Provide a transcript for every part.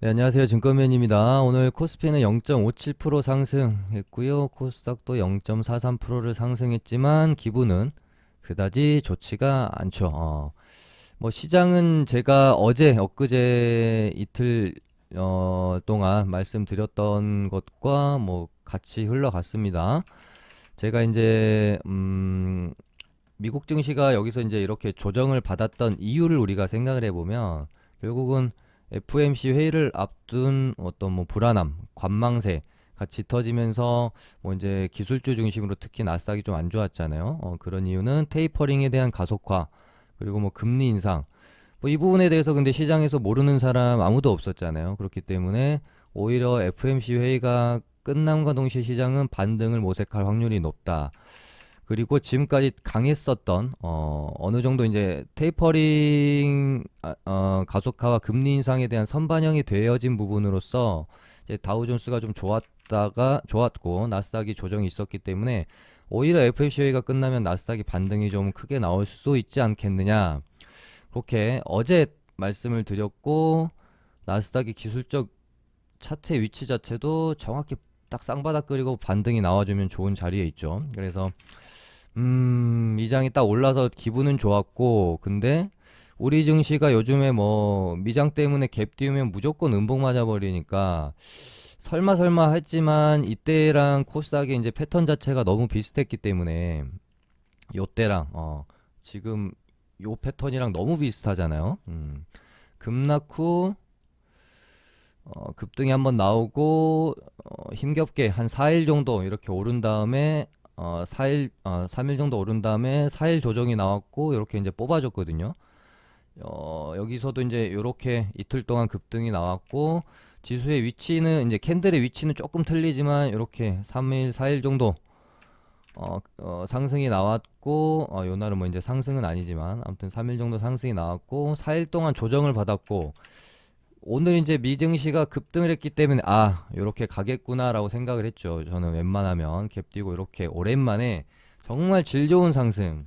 네, 안녕하세요. 증권맨입니다. 오늘 코스피는 0.57% 상승했고요. 코스닥도 0.43%를 상승했지만 기분은 그다지 좋지가 않죠. 뭐 시장은 제가 어제, 엊그제 이틀 동안 말씀드렸던 것과 뭐 같이 흘러갔습니다. 제가 이제 미국 증시가 여기서 이제 이렇게 조정을 받았던 이유를 우리가 생각을 해보면 결국은 FOMC 회의를 앞둔 어떤 뭐 불안함, 관망세가 짙어지면서 뭐 이제 기술주 중심으로 특히 나스닥이 좀 안 좋았잖아요. 그런 이유는 테이퍼링에 대한 가속화 그리고 뭐 금리 인상 뭐 이 부분에 대해서 근데 시장에서 모르는 사람 아무도 없었잖아요. 그렇기 때문에 오히려 FOMC 회의가 끝남과 동시에 시장은 반등을 모색할 확률이 높다. 그리고 지금까지 강했었던 어느 정도 이제 테이퍼링 가속화와 금리 인상에 대한 선반영이 되어진 부분으로서 이제 다우존스가 좀 좋았다가 좋았고 나스닥이 조정이 있었기 때문에 오히려 FOMC가 끝나면 나스닥이 반등이 좀 크게 나올 수 있지 않겠느냐 그렇게 어제 말씀을 드렸고 나스닥의 기술적 차트 위치 자체도 정확히 딱 쌍바닥 그리고 반등이 나와주면 좋은 자리에 있죠. 그래서 미장이 딱 올라서 기분은 좋았고, 근데 우리 증시가 요즘에 뭐 미장 때문에 갭 띄우면 무조건 음봉 맞아버리니까 설마 설마 했지만 이때랑 코스닥의 이제 패턴 자체가 너무 비슷했기 때문에 요때랑 지금 요 패턴이랑 너무 비슷하잖아요. 급락 후 급등이 한번 나오고 힘겹게 한 4일 정도 이렇게 오른 다음에 3일 정도 오른 다음에 4일 조정이 나왔고 이렇게 이제 뽑아줬거든요. 여기서도 이제 이렇게 이틀 동안 급등이 나왔고 지수의 위치는 이제 캔들의 위치는 조금 틀리지만 이렇게 3일, 4일 정도 상승이 나왔고 요 날은 뭐 이제 상승은 아니지만 아무튼 3일 정도 상승이 나왔고 4일 동안 조정을 받았고 오늘 이제 미증시가 급등을 했기 때문에 요렇게 가겠구나라고 생각을 했죠. 저는 웬만하면 갭 띄고 이렇게 오랜만에 정말 질 좋은 상승.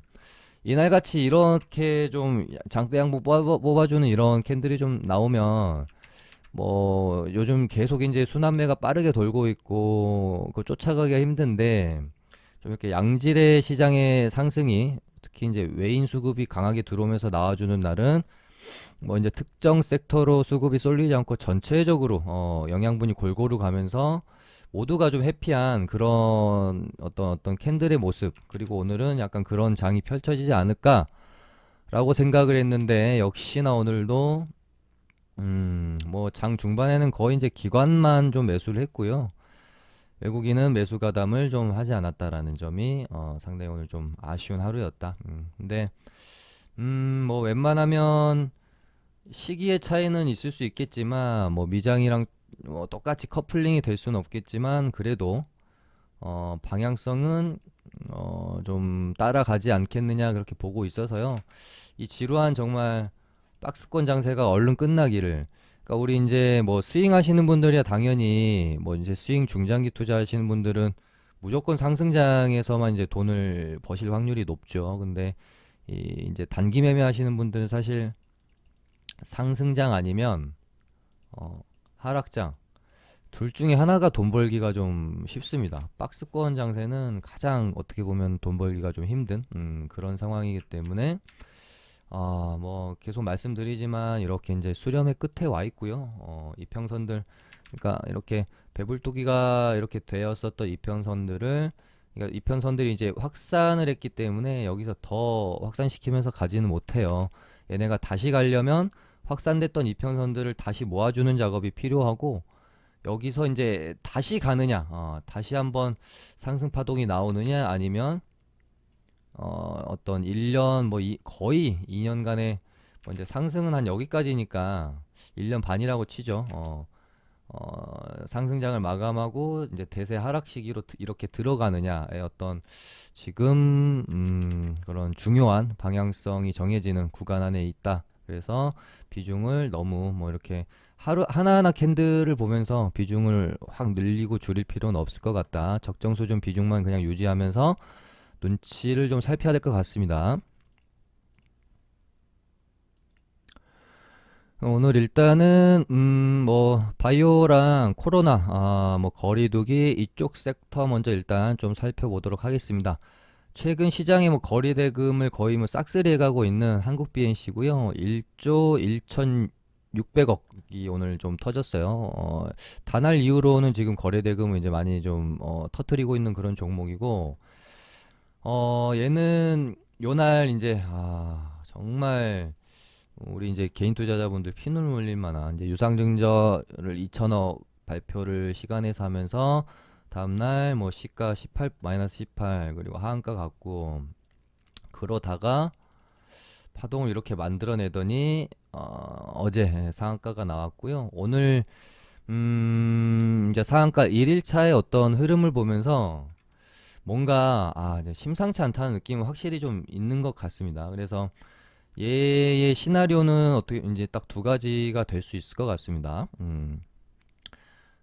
이날같이 이렇게 좀 장대 양봉 뽑아주는 이런 캔들이 좀 나오면 뭐 요즘 계속 이제 순환매가 빠르게 돌고 있고 그 쫓아가기가 힘든데 좀 이렇게 양질의 시장의 상승이 특히 이제 외인 수급이 강하게 들어오면서 나와주는 날은 뭐 이제 특정 섹터로 수급이 쏠리지 않고 전체적으로 영양분이 골고루 가면서 모두가 좀 해피한 그런 어떤 캔들의 모습 그리고 오늘은 약간 그런 장이 펼쳐지지 않을까라고 생각을 했는데 역시나 오늘도 뭐 장 중반에는 거의 이제 기관만 좀 매수를 했고요. 외국인은 매수 가담을 좀 하지 않았다라는 점이 상당히 오늘 좀 아쉬운 하루였다. 근데 뭐 웬만하면 시기의 차이는 있을 수 있겠지만 뭐 미장이랑 뭐 똑같이 커플링이 될 수는 없겠지만 그래도 방향성은 좀 따라가지 않겠느냐 그렇게 보고 있어서요. 이 지루한 정말 박스권 장세가 얼른 끝나기를. 그러니까 우리 이제 뭐 스윙 하시는 분들이야 당연히 뭐 이제 스윙 중장기 투자하시는 분들은 무조건 상승장에서만 이제 돈을 버실 확률이 높죠. 근데 이 이제 단기 매매 하시는 분들은 사실 상승장 아니면 어, 하락장 둘 중에 하나가 돈 벌기가 좀 쉽습니다. 박스권 장세는 가장 어떻게 보면 돈 벌기가 좀 힘든 그런 상황이기 때문에 뭐 계속 말씀드리지만 이렇게 이제 수렴의 끝에 와 있고요. 이평선들 그러니까 이렇게 배불뚝이가 이렇게 되었었던 이평선들을 그러니까 이평선들이 이제 확산을 했기 때문에 여기서 더 확산시키면서 가지는 못해요. 얘네가 다시 가려면 확산됐던 이평선들을 다시 모아주는 작업이 필요하고 여기서 이제 다시 가느냐, 다시 한번 상승 파동이 나오느냐 아니면 어떤 1년 뭐 거의 2년간의 뭐 이제 상승은 한 여기까지니까 1년 반이라고 치죠. 상승장을 마감하고 이제 대세 하락 시기로 이렇게 들어가느냐의 어떤 지금 그런 중요한 방향성이 정해지는 구간 안에 있다. 그래서 비중을 너무 뭐 이렇게 하루 하나하나 캔들을 보면서 비중을 확 늘리고 줄일 필요는 없을 것 같다. 적정 수준 비중만 그냥 유지하면서 눈치를 좀 살펴야 될 것 같습니다. 오늘 일단은 뭐 바이오랑 코로나 뭐 거리두기 이쪽 섹터 먼저 일단 좀 살펴보도록 하겠습니다. 최근 시장에 뭐 거래 대금을 거의 뭐 싹쓸이 해가고 있는 한국 BNC고요. 1조 1,600억이 오늘 좀 터졌어요. 단할 이후로는 지금 거래 대금을 이제 많이 좀 터트리고 있는 그런 종목이고, 얘는 요날 이제 정말 우리 이제 개인 투자자분들 피눈물 흘릴 만한 이제 유상증자를 2천억 발표를 시간에서 하면서 다음날 뭐 시가 18 마이너스 18 그리고 하한가 갔고, 그러다가 파동을 이렇게 만들어내더니 어제 상한가가 나왔고요. 오늘 이제 상한가 1일차의 어떤 흐름을 보면서 뭔가 이제 심상치 않다는 느낌은 확실히 좀 있는 것 같습니다. 그래서 얘의 시나리오는 어떻게 이제 딱 두 가지가 될 수 있을 것 같습니다.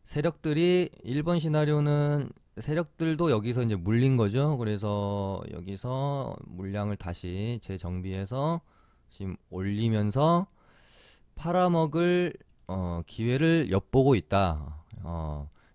세력들이 1번 시나리오는 세력들도 여기서 이제 물린 거죠. 그래서 여기서 물량을 다시 재정비해서 지금 올리면서 팔아먹을 기회를 엿보고 있다.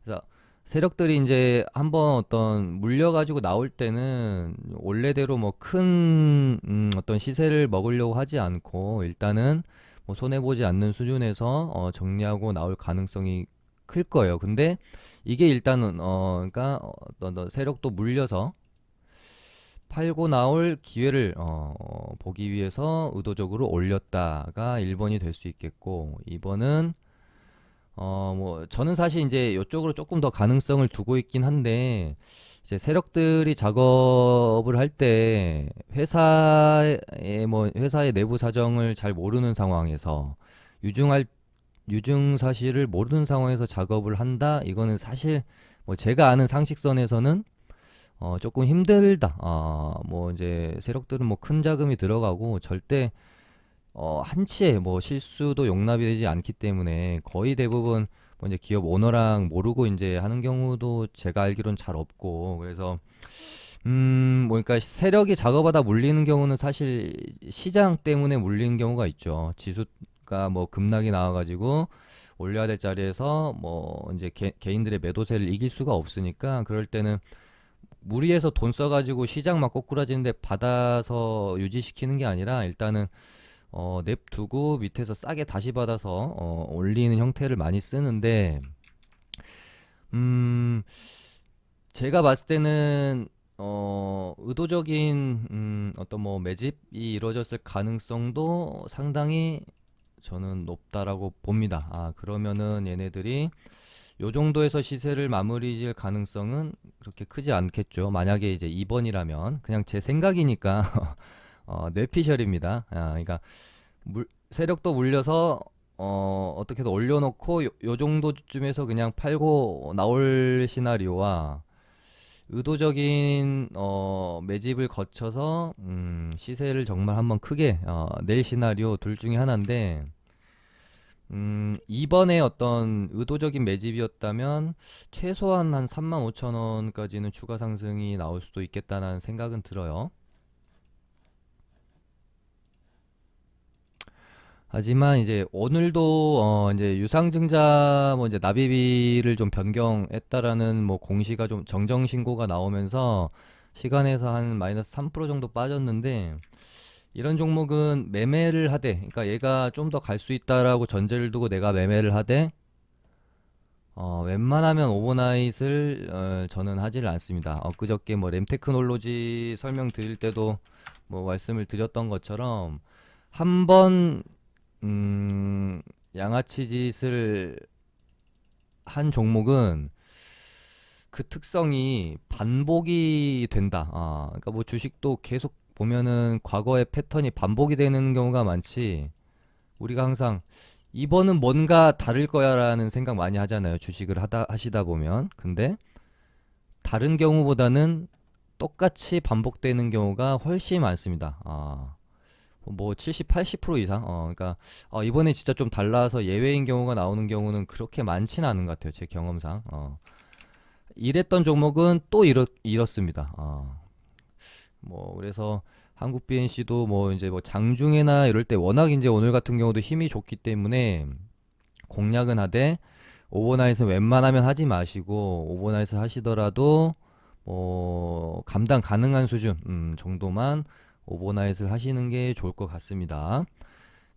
그래서 세력들이 이제 한번 어떤 물려가지고 나올 때는 원래대로 뭐 큰 어떤 시세를 먹으려고 하지 않고 일단은 뭐 손해보지 않는 수준에서 정리하고 나올 가능성이 클 거예요. 근데 이게 일단은 그러니까 어떤 세력도 물려서 팔고 나올 기회를 보기 위해서 의도적으로 올렸다가 1번이 될 수 있겠고, 2번은 뭐 저는 사실 이제 이쪽으로 조금 더 가능성을 두고 있긴 한데, 이제 세력들이 작업을 할 때 회사의 내부 사정을 잘 모르는 상황에서 유증할 유증 사실을 모르는 상황에서 작업을 한다. 이거는 사실 뭐 제가 아는 상식선에서는 조금 힘들다. 뭐 이제 세력들은 뭐 큰 자금이 들어가고 절대 한치의 뭐 실수도 용납이 되지 않기 때문에 거의 대부분 뭐 이제 기업 오너랑 모르고 이제 하는 경우도 제가 알기로는 잘 없고, 그래서 뭐 그러니까 세력이 작업하다 물리는 경우는 사실 시장 때문에 물리는 경우가 있죠. 지수가 뭐 급락이 나와가지고 올려야 될 자리에서 뭐 이제 개인들의 매도세를 이길 수가 없으니까, 그럴 때는 무리해서 돈 써가지고 시장 막 꼬꾸라지는데 받아서 유지시키는 게 아니라 일단은 냅두고 밑에서 싸게 다시 받아서 올리는 형태를 많이 쓰는데, 음, 제가 봤을 때는 의도적인 어떤 뭐 매집이 이루어졌을 가능성도 상당히 저는 높다라고 봅니다. 그러면은 얘네들이 요 정도에서 시세를 마무리 지을 가능성은 그렇게 크지 않겠죠. 만약에 이제 2번이라면 그냥 제 생각이니까 뇌피셜입니다. 그러니까 세력도 물려서 어떻게든 올려놓고 요 정도쯤에서 그냥 팔고 나올 시나리오와 의도적인 매집을 거쳐서 시세를 정말 한번 크게 낼 시나리오 둘 중에 하나인데, 이번에 어떤 의도적인 매집이었다면 최소한 한 35,000원까지는 추가 상승이 나올 수도 있겠다는 생각은 들어요. 하지만 이제 오늘도 이제 유상증자 뭐 이제 납입일을 좀 변경했다라는 뭐 공시가 좀 정정 신고가 나오면서 시간에서 한 마이너스 3% 정도 빠졌는데, 이런 종목은 매매를 하되, 그러니까 얘가 좀 더 갈 수 있다라고 전제를 두고 내가 매매를 하되 웬만하면 오버나잇을 저는 하지를 않습니다. 엊그저께 뭐 램테크놀로지 설명드릴 때도 뭐 말씀을 드렸던 것처럼 한번 양아치 짓을 한 종목은 그 특성이 반복이 된다. 그러니까 뭐 주식도 계속 보면은 과거의 패턴이 반복이 되는 경우가 많지. 우리가 항상 이번은 뭔가 다를 거야라는 생각 많이 하잖아요. 주식을 하시다 보면. 근데 다른 경우보다는 똑같이 반복되는 경우가 훨씬 많습니다. 뭐 70, 80% 이상. 그러니까 이번에 진짜 좀 달라서 예외인 경우가 나오는 경우는 그렇게 많지는 않은 것 같아요. 제 경험상. 이랬던 종목은 또 이렇습니다. 뭐 그래서 한국 BNC도 뭐 이제 뭐 장중에나 이럴 때 워낙 이제 오늘 같은 경우도 힘이 좋기 때문에 공략은 하되 오버나잇은 웬만하면 하지 마시고 오버나잇을 하시더라도 감당 가능한 수준 정도만 오버나잇을 하시는 게 좋을 것 같습니다.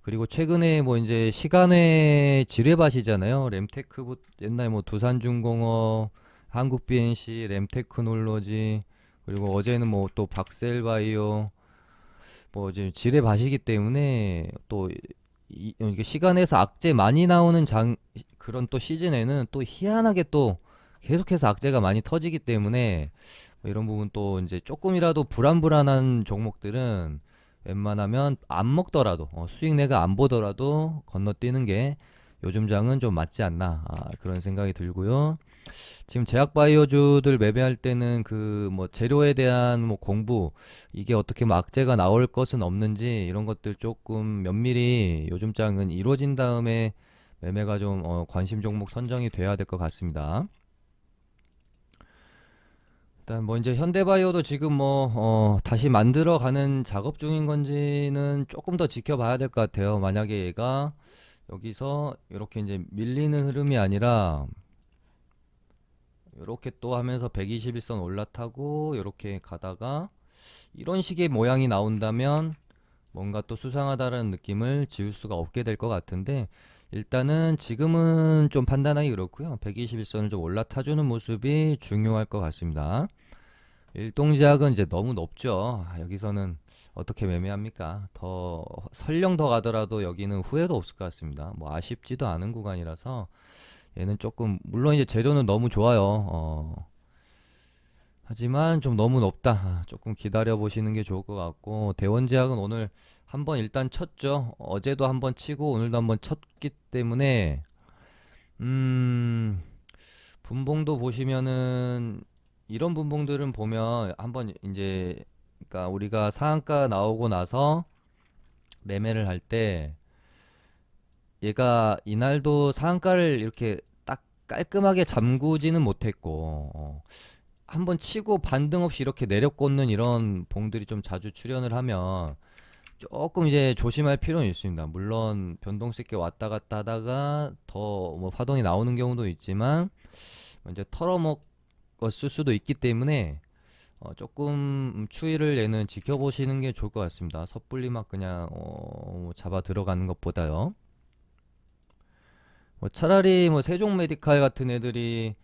그리고 최근에 뭐 이제 시간외 지뢰밭이잖아요. 램테크 옛날 뭐 두산중공업, 한국 BNC, 램테크놀로지 그리고 어제는 뭐 또 박셀바이오 뭐 이제 지뢰밭이기 때문에 또 이게 시간에서 악재 많이 나오는 그런 또 시즌에는 또 희한하게 또 계속해서 악재가 많이 터지기 때문에 뭐 이런 부분 또 이제 조금이라도 불안불안한 종목들은 웬만하면 안 먹더라도 수익 내가 안 보더라도 건너뛰는 게 요즘 장은 좀 맞지 않나 그런 생각이 들고요. 지금 제약바이오주들 매매할 때는 그 뭐 재료에 대한 뭐 공부 이게 어떻게 뭐 악재가 나올 것은 없는지 이런 것들 조금 면밀히 요즘 장은 이루어진 다음에 매매가 좀 관심 종목 선정이 돼야 될 것 같습니다. 일단 뭐 이제 현대바이오도 지금 뭐 다시 만들어가는 작업 중인 건지는 조금 더 지켜봐야 될 것 같아요. 만약에 얘가 여기서 이렇게 이제 밀리는 흐름이 아니라 이렇게 또 하면서 121선 올라타고 이렇게 가다가 이런 식의 모양이 나온다면 뭔가 또 수상하다는 느낌을 지울 수가 없게 될 것 같은데 일단은 지금은 좀 판단하기 그렇고요. 121선을 좀 올라타주는 모습이 중요할 것 같습니다. 일동제약은 이제 너무 높죠. 여기서는 어떻게 매매합니까? 더 설령 더 가더라도 여기는 후회도 없을 것 같습니다. 뭐 아쉽지도 않은 구간이라서 얘는 조금 물론 이제 재료는 너무 좋아요. 하지만 좀 너무 높다. 조금 기다려 보시는 게 좋을 것 같고 대원제약은 오늘 한번 일단 쳤죠. 어제도 한번 치고 오늘도 한번 쳤기 때문에 음 분봉도 보시면은 이런 분봉들은 보면 한번 이제 그러니까 우리가 상한가 나오고 나서 매매를 할 때 얘가 이날도 상한가를 이렇게 딱 깔끔하게 잠그지는 못했고 한번 치고 반등 없이 이렇게 내려꽂는 이런 봉들이 좀 자주 출현을 하면 조금 이제 조심할 필요는 있습니다. 물론 변동세게 왔다 갔다 하다가 더 뭐 파동이 나오는 경우도 있지만 이제 털어먹었을 수도 있기 때문에 조금 추이를 얘는 지켜보시는 게 좋을 것 같습니다. 섣불리 막 그냥 잡아 들어가는 것보다요. 뭐 차라리 뭐 세종 메디칼 같은 애들이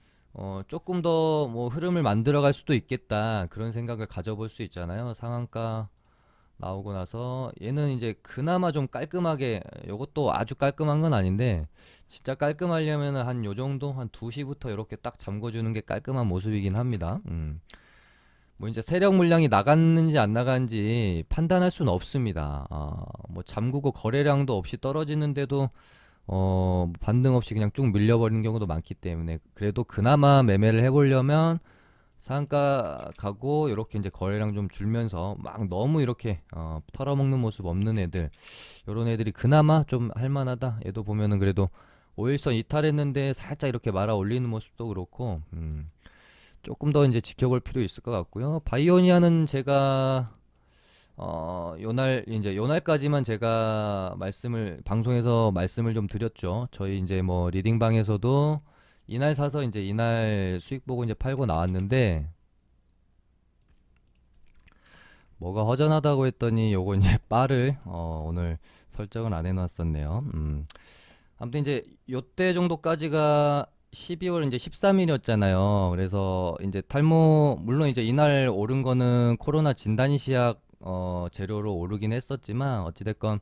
조금 더 뭐 흐름을 만들어 갈 수도 있겠다 그런 생각을 가져볼 수 있잖아요. 상한가 나오고 나서 얘는 이제 그나마 좀 깔끔하게 요것도 아주 깔끔한 건 아닌데 진짜 깔끔하려면 한 요 정도 한 2시부터 이렇게 딱 잠궈주는 게 깔끔한 모습이긴 합니다. 뭐 이제 세력 물량이 나갔는지 안 나갔는지 판단할 수는 없습니다. 뭐 잠그고 거래량도 없이 떨어지는데도 반등 없이 그냥 쭉 밀려버리는 경우도 많기 때문에 그래도 그나마 매매를 해보려면 상가 가고 이렇게 이제 거래량 좀 줄면서 막 너무 이렇게 털어먹는 모습 없는 애들 요런 애들이 그나마 좀 할만하다. 얘도 보면은 그래도 5일선 이탈했는데 살짝 이렇게 말아 올리는 모습도 그렇고 조금 더 이제 지켜볼 필요 있을 것 같고요. 바이오니아는 제가 요날 이제 요날까지만 제가 말씀을 방송에서 말씀을 좀 드렸죠. 저희 이제 뭐 리딩방에서도 이날 사서 이제 이날 수익 보고 이제 팔고 나왔는데 뭐가 허전하다고 했더니 요거 이제 바를 오늘 설정을 안 해놨었네요. 아무튼 이제 요때 정도까지가 12월 이제 13일이었잖아요. 그래서 이제 탈모 물론 이제 이날 오른 거는 코로나 진단 시약 재료로 오르긴 했었지만 어찌됐건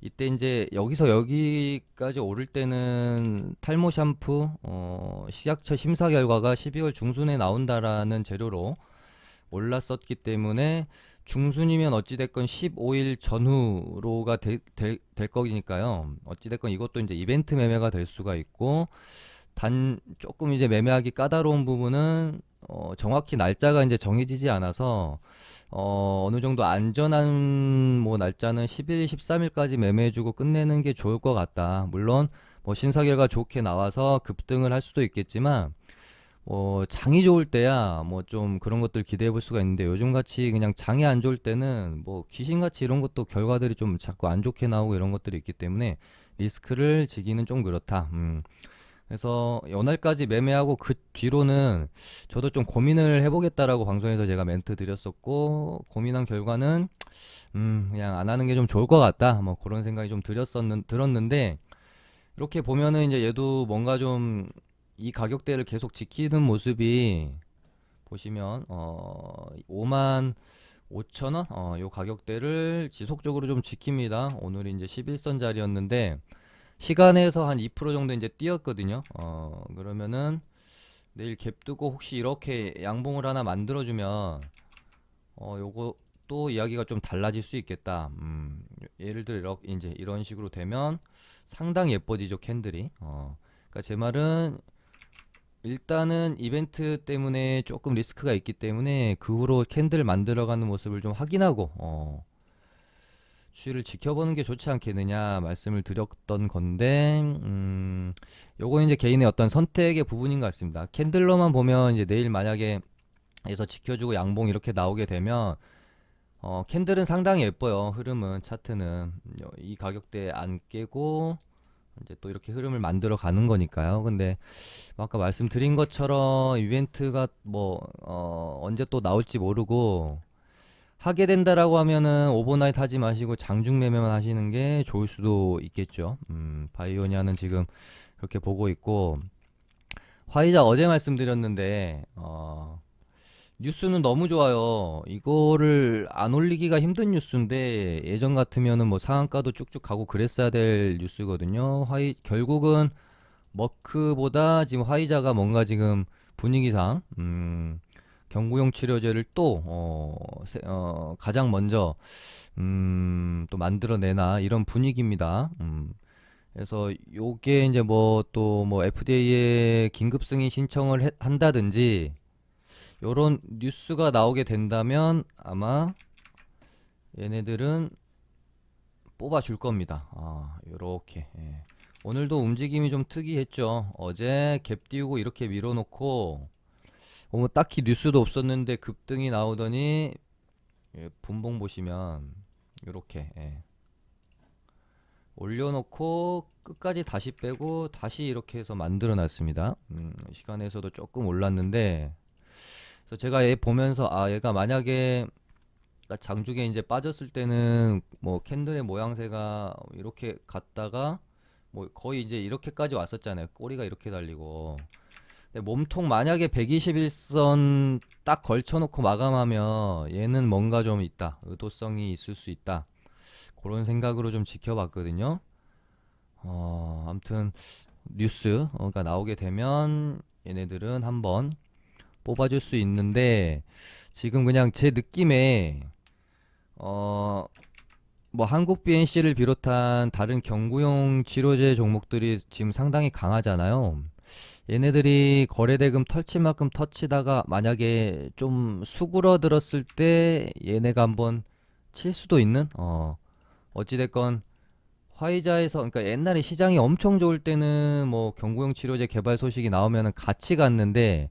이때 이제 여기서 여기까지 오를 때는 탈모 샴푸 식약처 심사 결과가 12월 중순에 나온다라는 재료로 올랐었기 때문에 중순이면 어찌됐건 15일 전후로가 될 거니까요. 어찌됐건 이것도 이제 이벤트 매매가 될 수가 있고 단 조금 이제 매매하기 까다로운 부분은 정확히 날짜가 이제 정해지지 않아서 어느 정도 안전한 뭐 날짜는 10일, 13일까지 매매해주고 끝내는 게 좋을 것 같다. 물론 뭐 심사 결과 좋게 나와서 급등을 할 수도 있겠지만 장이 좋을 때야 뭐 좀 그런 것들 기대해 볼 수가 있는데 요즘 같이 그냥 장이 안 좋을 때는 뭐 귀신같이 이런 것도 결과들이 좀 자꾸 안 좋게 나오고 이런 것들이 있기 때문에 리스크를 지기는 좀 그렇다. 그래서 연말까지 매매하고 그 뒤로는 저도 좀 고민을 해보겠다라고 방송에서 제가 멘트 드렸었고 고민한 결과는 그냥 안 하는 게 좀 좋을 것 같다. 뭐 그런 생각이 좀 들었는데 이렇게 보면은 이제 얘도 뭔가 좀 이 가격대를 계속 지키는 모습이 보시면 5만 5천 원? 요 가격대를 지속적으로 좀 지킵니다. 오늘이 이제 11선 자리였는데 시간에서 한 2% 정도 이제 뛰었거든요. 그러면은 내일 갭 두고 혹시 이렇게 양봉을 하나 만들어주면 요거 또 이야기가 좀 달라질 수 있겠다. 예를 들어 이렇게 이제 이런 식으로 되면 상당히 예뻐지죠, 캔들이. 그러니까 제 말은 일단은 이벤트 때문에 조금 리스크가 있기 때문에 그 후로 캔들 만들어가는 모습을 좀 확인하고 추이를 지켜보는 게 좋지 않겠느냐 말씀을 드렸던 건데 요거 이제 개인의 어떤 선택의 부분인 것 같습니다. 캔들로만 보면 이제 내일 만약에 에서 지켜주고 양봉 이렇게 나오게 되면 캔들은 상당히 예뻐요. 흐름은 차트는 이 가격대에 안 깨고 이제 또 이렇게 흐름을 만들어 가는 거니까요. 근데 뭐 아까 말씀드린 것처럼 이벤트가 뭐 언제 또 나올지 모르고 하게 된다라고 하면은 오버나잇 하지 마시고 장중 매매만 하시는 게 좋을 수도 있겠죠. 바이오니아는 지금 그렇게 보고 있고 화이자 어제 말씀드렸는데 뉴스는 너무 좋아요. 이거를 안 올리기가 힘든 뉴스인데 예전 같으면은 뭐 상한가도 쭉쭉 가고 그랬어야 될 뉴스거든요. 결국은 머크보다 지금 화이자가 뭔가 지금 분위기상 경구용 치료제를 또 가장 먼저 또 만들어내나 이런 분위기입니다. 그래서 요게 이제 뭐 또 뭐 FDA에 긴급 승인 신청을 한다든지 요런 뉴스가 나오게 된다면 아마 얘네들은 뽑아줄 겁니다. 요렇게. 예. 오늘도 움직임이 좀 특이했죠. 어제 갭 띄우고 이렇게 밀어놓고 뭐 딱히 뉴스도 없었는데 급등이 나오더니 분봉 보시면 요렇게 올려놓고 끝까지 다시 빼고 다시 이렇게 해서 만들어 놨습니다. 시간에서도 조금 올랐는데 그래서 제가 얘 보면서 얘가 만약에 장중에 이제 빠졌을 때는 뭐 캔들의 모양새가 이렇게 갔다가 뭐 거의 이제 이렇게까지 왔었잖아요. 꼬리가 이렇게 달리고. 근데 몸통 만약에 121선 딱 걸쳐놓고 마감하면 얘는 뭔가 좀 있다. 의도성이 있을 수 있다. 그런 생각으로 좀 지켜봤거든요. 아무튼 뉴스가 나오게 되면 얘네들은 한번 뽑아줄 수 있는데 지금 그냥 제 느낌에 뭐 한국 BNC를 비롯한 다른 경구용 치료제 종목들이 지금 상당히 강하잖아요. 얘네들이 거래대금 털치만큼 터치다가 만약에 좀 수그러들었을 때 얘네가 한번 칠 수도 있는 어찌됐건 화이자에서 그러니까 옛날에 시장이 엄청 좋을 때는 뭐 경구용 치료제 개발 소식이 나오면은 같이 갔는데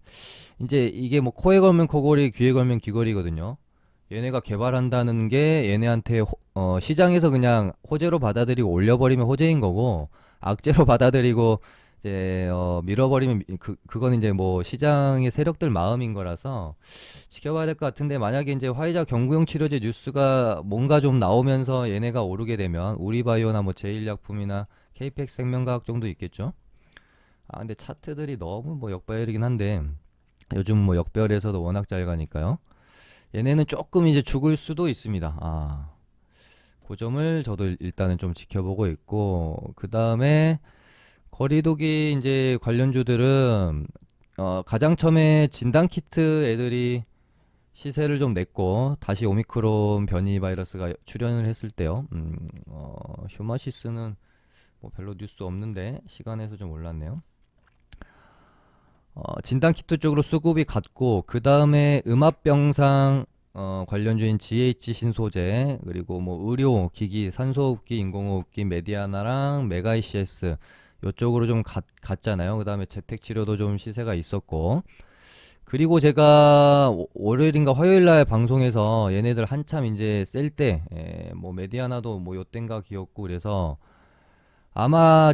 이제 이게 뭐 코에 걸면 코걸이 귀에 걸면 귀걸이거든요. 얘네가 개발한다는 게 얘네한테 시장에서 그냥 호재로 받아들이고 올려버리면 호재인 거고 악재로 받아들이고 이제 밀어버리면 그거는 이제 뭐 시장의 세력들 마음인 거라서 지켜봐야 될 것 같은데 만약에 이제 화이자 경구용 치료제 뉴스가 뭔가 좀 나오면서 얘네가 오르게 되면 우리바이오나 뭐 제일약품이나 KPX 생명과학 정도 있겠죠. 근데 차트들이 너무 뭐 역배열이긴 한데 요즘 뭐 역배열에서도 워낙 잘 가니까요. 얘네는 조금 이제 죽을 수도 있습니다. 그 점을 저도 일단은 좀 지켜보고 있고, 그 다음에 거리두기 이제 관련주들은 가장 처음에 진단키트 애들이 시세를 좀 냈고, 다시 오미크론 변이 바이러스가 출현을 했을 때요. 슈마시스는 뭐 별로 뉴스 없는데 시간에서 좀 올랐네요. 진단키트 쪽으로 수급이 갔고 그 다음에 음압병상 관련주인 GH 신소재 그리고 뭐 의료 기기 산소호흡기 인공호흡기 메디아나랑 메가이시에스 요쪽으로 좀 갔잖아요. 그 다음에 재택치료도 좀 시세가 있었고 그리고 제가 월요일인가 화요일 날 방송에서 얘네들 한참 이제 셀 때, 뭐 메디아나도 뭐 요땐가 기었고 그래서 아마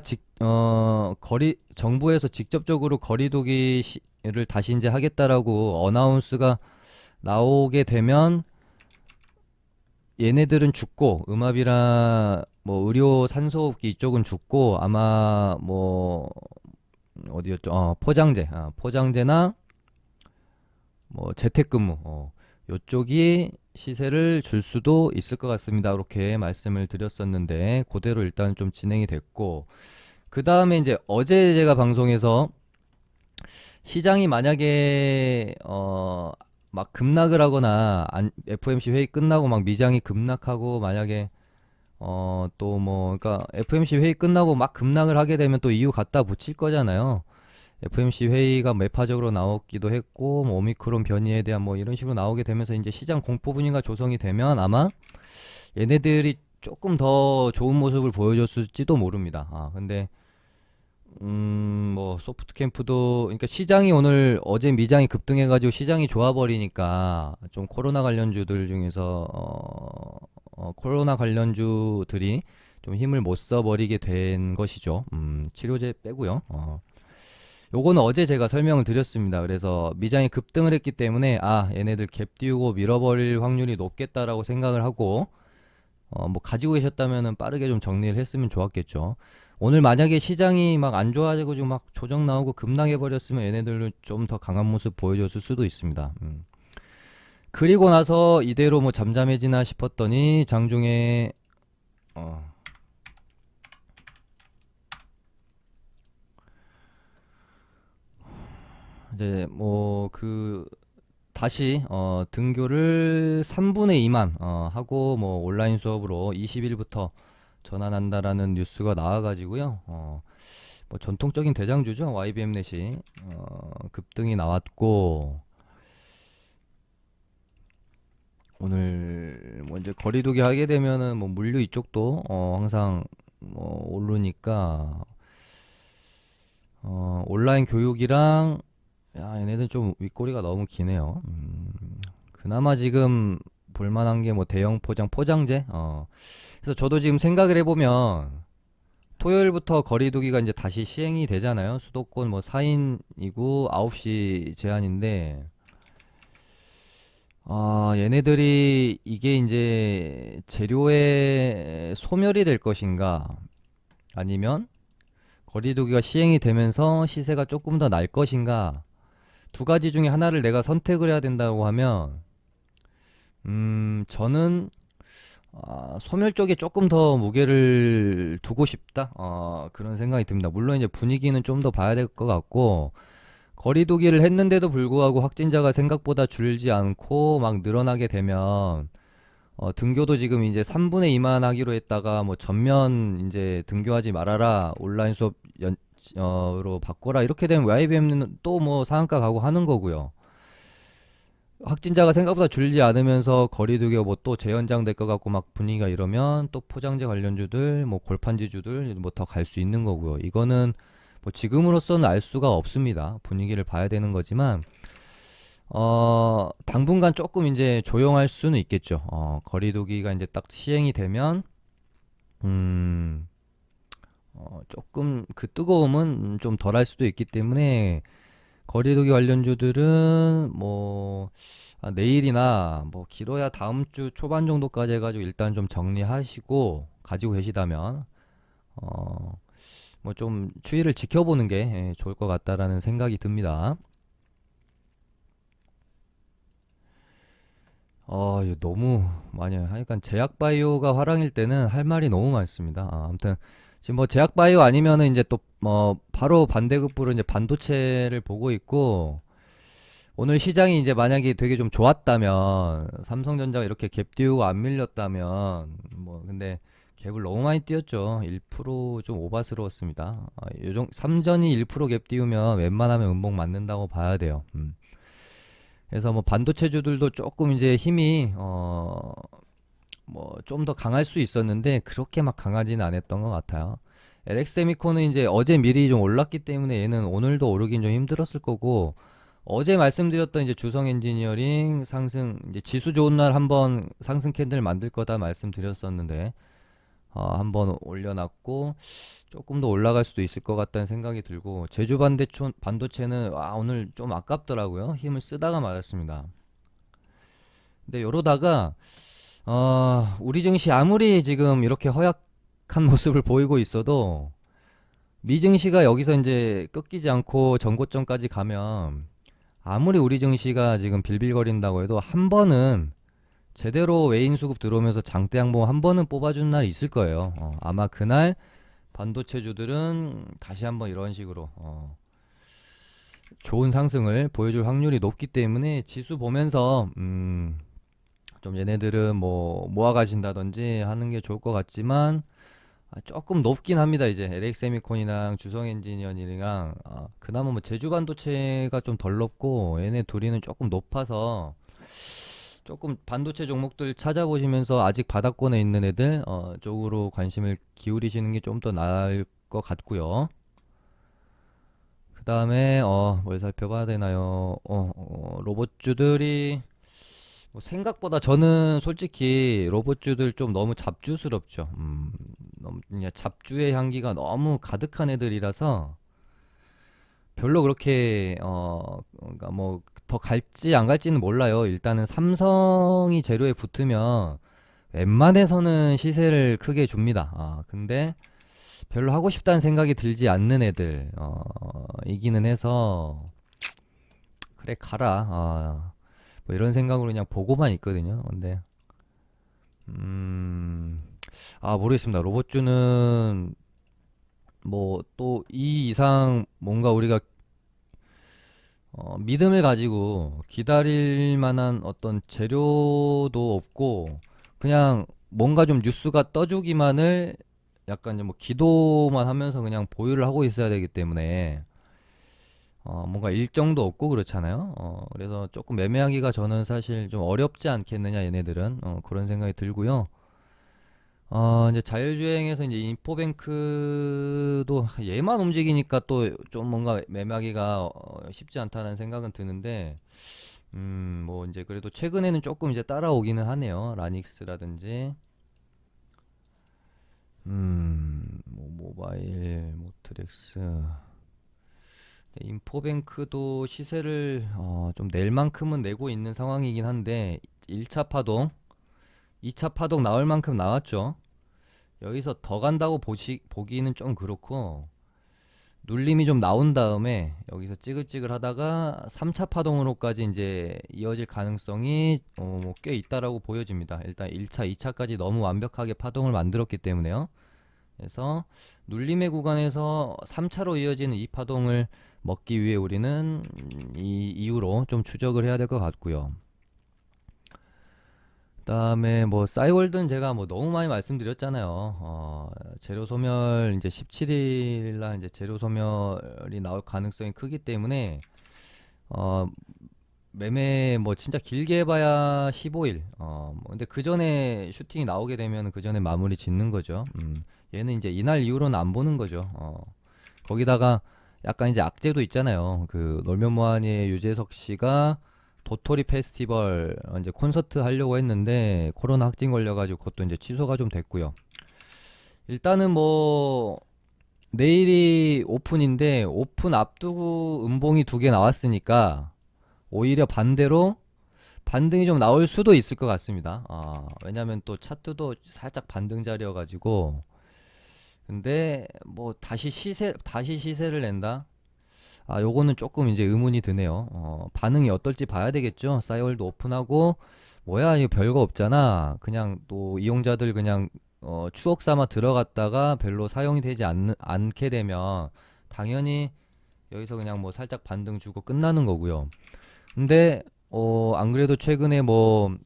정부에서 직접적으로 거리두기를 다시 이제 하겠다라고 어나운스가 나오게 되면 얘네들은 죽고 음압이나 뭐 의료 산소호흡기 이쪽은 죽고 아마 뭐 어디였죠? 포장재나 뭐 재택근무 요쪽이 시세를 줄 수도 있을 것 같습니다. 이렇게 말씀을 드렸었는데 그대로 일단 좀 진행이 됐고 그 다음에 이제 어제 제가 방송에서 시장이 만약에 막 급락을 하거나 FOMC 회의 끝나고 막 미장이 급락하고 만약에 또 뭐 그러니까 FOMC 회의 끝나고 막 급락을 하게 되면 또 이유 갖다 붙일 거잖아요. FOMC 회의가 매파적으로 나오기도 했고 뭐 오미크론 변이에 대한 뭐 이런 식으로 나오게 되면서 이제 시장 공포 분위기가 조성이 되면 아마 얘네들이 조금 더 좋은 모습을 보여줬을지도 모릅니다. 근데 뭐 소프트 캠프도 그러니까 시장이 오늘 어제 미장이 급등해가지고 시장이 좋아버리니까 좀 코로나 관련주들 중에서 코로나 관련주들이 좀 힘을 못 써버리게 된 것이죠. 치료제 빼고요. 요거는 어제 제가 설명을 드렸습니다. 그래서 미장이 급등을 했기 때문에 얘네들 갭 띄우고 밀어버릴 확률이 높겠다라고 생각을 하고 뭐 가지고 계셨다면은 빠르게 좀 정리를 했으면 좋았겠죠. 오늘 만약에 시장이 막 안 좋아지고 지금 막 조정 나오고 급락해 버렸으면 얘네들은 좀 더 강한 모습 보여줬을 수도 있습니다. 그리고 나서 이대로 뭐 잠잠해지나 싶었더니 장중에 어, 이제 뭐 다시 등교를 3분의 2만 하고 뭐 온라인 수업으로 20일부터 전환한다라는 뉴스가 나와가지고요. 뭐 전통적인 대장주죠. YBM넷이 급등이 나왔고 오늘 뭐 이제 거리두기 하게 되면은 뭐 물류 이쪽도 항상 뭐 오르니까 온라인 교육이랑 얘네들 좀 윗꼬리가 너무 기네요. 그나마 지금 볼만한 게 뭐 대형 포장재. 그래서 저도 지금 생각을 해보면 토요일부터 거리두기가 이제 다시 시행이 되잖아요. 수도권 뭐 4인이고 9시 제한인데 얘네들이 이게 이제 재료의 소멸이 될 것인가 아니면 거리두기가 시행이 되면서 시세가 조금 더 날 것인가 두 가지 중에 하나를 내가 선택을 해야 된다고 하면 저는 소멸 쪽에 조금 더 무게를 두고 싶다. 그런 생각이 듭니다. 물론 이제 분위기는 좀 더 봐야 될 것 같고 거리두기를 했는데도 불구하고 확진자가 생각보다 줄지 않고 막 늘어나게 되면 등교도 지금 이제 3분의 2만 하기로 했다가 뭐 전면 이제 등교하지 말아라 온라인 수업 로 바꿔라 이렇게 되면 YBM은 또 뭐 상한가 가고 하는 거고요. 확진자가 생각보다 줄지 않으면서 거리두기가 뭐 또 재연장될 것 같고 막 분위기가 이러면 또 포장재 관련주들 뭐 골판지주들 뭐 더 갈 수 있는 거고요. 이거는 뭐 지금으로서는 알 수가 없습니다. 분위기를 봐야 되는 거지만 당분간 조금 이제 조용할 수는 있겠죠. 거리두기가 이제 딱 시행이 되면 조금 그 뜨거움은 좀 덜할 수도 있기 때문에 거리두기 관련주들은 뭐 내일이나 뭐 길어야 다음 주 초반 정도까지 해가지고 일단 좀 정리하시고 가지고 계시다면 뭐 좀 추이를 지켜보는 게 좋을 것 같다라는 생각이 듭니다. 이거 너무 많이 하니까 제약바이오가 화랑일 때는 할 말이 너무 많습니다. 아무튼 지금 뭐 제약바이오 아니면은 이제 또 뭐 바로 반대급부로 이제 반도체를 보고 있고 오늘 시장이 이제 만약에 되게 좀 좋았다면 삼성전자가 이렇게 갭 띄우고 안 밀렸다면 뭐 근데 갭을 너무 많이 띄웠죠. 1%좀 오바스러웠습니다. 삼전이 1%갭 띄우면 웬만하면 음봉 맞는다고 봐야 돼요. 그래서 뭐 반도체주들도 조금 이제 힘이 뭐 좀 더 강할 수 있었는데 그렇게 막 강하지는 않았던 것 같아요. LX세미콘은 이제 어제 미리 좀 올랐기 때문에 얘는 오늘도 오르긴 좀 힘들었을 거고 어제 말씀드렸던 이제 주성 엔지니어링 상승, 이제 지수 좋은 날 한번 상승 캔들 만들 거다 말씀드렸었는데, 한번 올려놨고, 조금 더 올라갈 수도 있을 것 같다는 생각이 들고, 제주 반도체는, 오늘 좀 아깝더라고요. 힘을 쓰다가 말았습니다. 근데 요러다가, 우리 증시 아무리 지금 이렇게 허약한 모습을 보이고 있어도, 미 증시가 여기서 이제 꺾이지 않고 전고점까지 가면, 아무리 우리 증시가 지금 빌빌거린다고 해도 한 번은 제대로 외인 수급 들어오면서 장대 양봉 한 번은 뽑아준 날이 있을 거예요. 아마 그날 반도체주들은 다시 한번 이런 식으로 좋은 상승을 보여줄 확률이 높기 때문에 지수 보면서 좀 얘네들은 뭐 모아 가신다든지 하는 게 좋을 것 같지만 조금 높긴 합니다. 이제 LX세미콘이랑 주성엔지니어링이랑 그나마 뭐 제주반도체가 좀 덜 높고 얘네 둘이는 조금 높아서 조금 반도체 종목들 찾아보시면서 아직 바닥권에 있는 애들 쪽으로 관심을 기울이시는 게 좀 더 나을 것 같고요. 그 다음에 뭘 살펴봐야 되나요? 로봇주들이 뭐 생각보다 저는 솔직히 로봇주들 좀 너무 잡주스럽죠. 너무 그냥 잡주의 향기가 너무 가득한 애들이라서 별로 그렇게 그러니까 뭐 더 갈지 안 갈지는 몰라요. 일단은 삼성이 재료에 붙으면 웬만해서는 시세를 크게 줍니다. 근데 별로 하고 싶다는 생각이 들지 않는 애들 이기는 해서 그래 가라. 뭐 이런 생각으로 그냥 보고만 있거든요. 근데 음, 모르겠습니다. 로봇주는 뭐 또 이 이상 뭔가 우리가 믿음을 가지고 기다릴 만한 어떤 재료도 없고 그냥 뭔가 좀 뉴스가 떠주기만을 약간 이제 뭐 기도만 하면서 그냥 보유를 하고 있어야 되기 때문에 뭔가 일정도 없고 그렇잖아요. 그래서 조금 매매하기가 저는 사실 좀 어렵지 않겠느냐 얘네들은 그런 생각이 들고요. 이제 자율주행에서 이제 인포뱅크도 얘만 움직이니까 또 좀 뭔가 매매하기가 쉽지 않다는 생각은 드는데, 뭐 이제 그래도 최근에는 조금 이제 따라오기는 하네요. 라닉스라든지, 뭐 모바일, 모트렉스, 인포뱅크도 시세를 좀 낼 만큼은 내고 있는 상황이긴 한데, 1차 파동, 2차 파동 나올 만큼 나왔죠. 여기서 더 간다고 보기는 좀 그렇고 눌림이 좀 나온 다음에 여기서 찌글찌글 하다가 3차 파동으로까지 이제 이어질 가능성이 뭐꽤 있다라고 보여집니다. 일단 1차, 2차까지 너무 완벽하게 파동을 만들었기 때문에요. 그래서 눌림의 구간에서 3차로 이어지는 이 파동을 먹기 위해 우리는 이 이후로 좀 추적을 해야 될 것 같고요. 그다음에 뭐 싸이월드는 제가 뭐 너무 많이 말씀드렸잖아요. 재료 소멸 이제 17일 날 이제 재료 소멸이 나올 가능성이 크기 때문에 어 매매 뭐 진짜 길게 해봐야 15일. 뭐 근데 그 전에 슈팅이 나오게 되면 그 전에 마무리 짓는 거죠. 얘는 이제 이날 이후로는 안 보는 거죠. 거기다가 약간 이제 악재도 있잖아요. 그 놀면 뭐하니의 유재석 씨가 도토리 페스티벌 이제 콘서트 하려고 했는데 코로나 확진 걸려가지고 그것도 이제 취소가 좀 됐고요. 일단은 뭐 내일이 오픈인데 오픈 앞두고 음봉이 두 개 나왔으니까 오히려 반대로 반등이 좀 나올 수도 있을 것 같습니다. 왜냐면 또 차트도 살짝 반등 자리여가지고 근데 뭐 다시 시세를 낸다? 요거는 조금 이제 의문이 드네요. 반응이 어떨지 봐야 되겠죠. 싸이월드 오픈하고 뭐야 이거 별거 없잖아. 그냥 또 이용자들 그냥 추억 삼아 들어갔다가 별로 사용이 되지 않게 되면 당연히 여기서 그냥 뭐 살짝 반등 주고 끝나는 거고요. 근데 안 그래도 최근에 뭐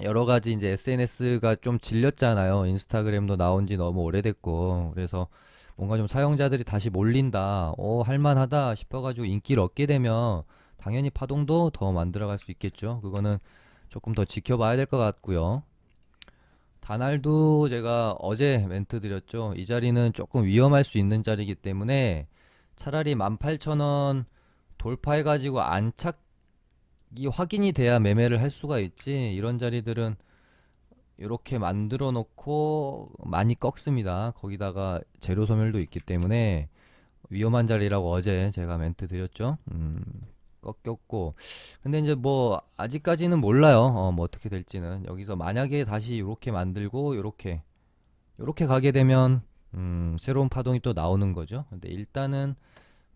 여러 가지 이제 SNS가 좀 질렸잖아요. 인스타그램도 나온 지 너무 오래됐고. 그래서 뭔가 좀 사용자들이 다시 몰린다. 할만하다 싶어가지고 인기를 얻게 되면 당연히 파동도 더 만들어갈 수 있겠죠. 그거는 조금 더 지켜봐야 될 것 같고요. 다날도 제가 어제 멘트 드렸죠. 이 자리는 조금 위험할 수 있는 자리이기 때문에 차라리 18,000원 돌파해가지고 안착이 확인이 돼야 매매를 할 수가 있지. 이런 자리들은 이렇게 만들어 놓고 많이 꺾습니다. 거기다가 재료 소멸도 있기 때문에 위험한 자리라고 어제 제가 멘트 드렸죠. 꺾였고. 근데 이제 뭐 아직까지는 몰라요. 뭐 어떻게 될지는. 여기서 만약에 다시 이렇게 만들고 이렇게 가게 되면 새로운 파동이 또 나오는 거죠. 근데 일단은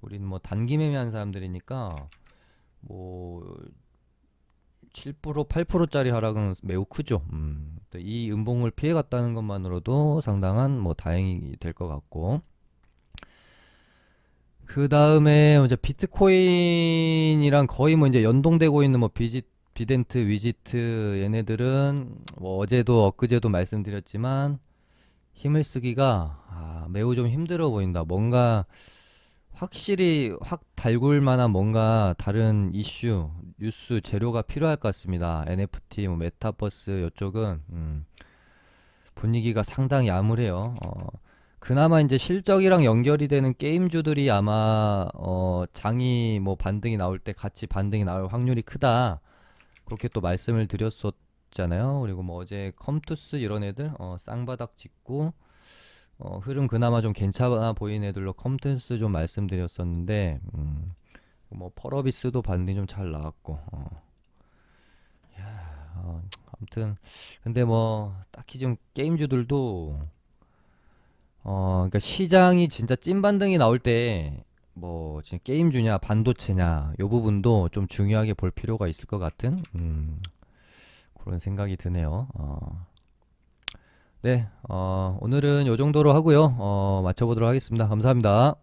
우리는 뭐 단기 매매한 사람들이니까 뭐 7%, 8%짜리 하락은 매우 크죠. 이 음봉을 피해 갔다는 것만으로도 상당한 뭐 다행이 될 것 같고. 그 다음에 이제 비트코인이랑 거의 뭐 이제 연동되고 있는 뭐 비덴트, 위지트 얘네들은 뭐 어제도 엊그제도 말씀드렸지만 힘을 쓰기가 매우 좀 힘들어 보인다. 뭔가 확실히 확 달굴 만한 뭔가 다른 이슈, 뉴스, 재료가 필요할 것 같습니다. NFT, 뭐 메타버스 이쪽은 분위기가 상당히 암울해요. 그나마 이제 실적이랑 연결이 되는 게임주들이 아마 장이 뭐 반등이 나올 때 같이 반등이 나올 확률이 크다. 그렇게 또 말씀을 드렸었잖아요. 그리고 뭐 어제 컴투스 이런 애들 쌍바닥 찍고 흐름 그나마 좀 괜찮아 보이는 애들로 컴투스 좀 말씀드렸었는데 뭐 펄어비스도 반등이 좀 잘 나왔고 아무튼 근데 뭐 딱히 좀 게임주들도 그러니까 시장이 진짜 찐 반등이 나올 때 뭐 지금 게임주냐 반도체냐 요 부분도 좀 중요하게 볼 필요가 있을 것 같은 그런 생각이 드네요. 네, 오늘은 요 정도로 하고요. 맞춰보도록 하겠습니다. 감사합니다.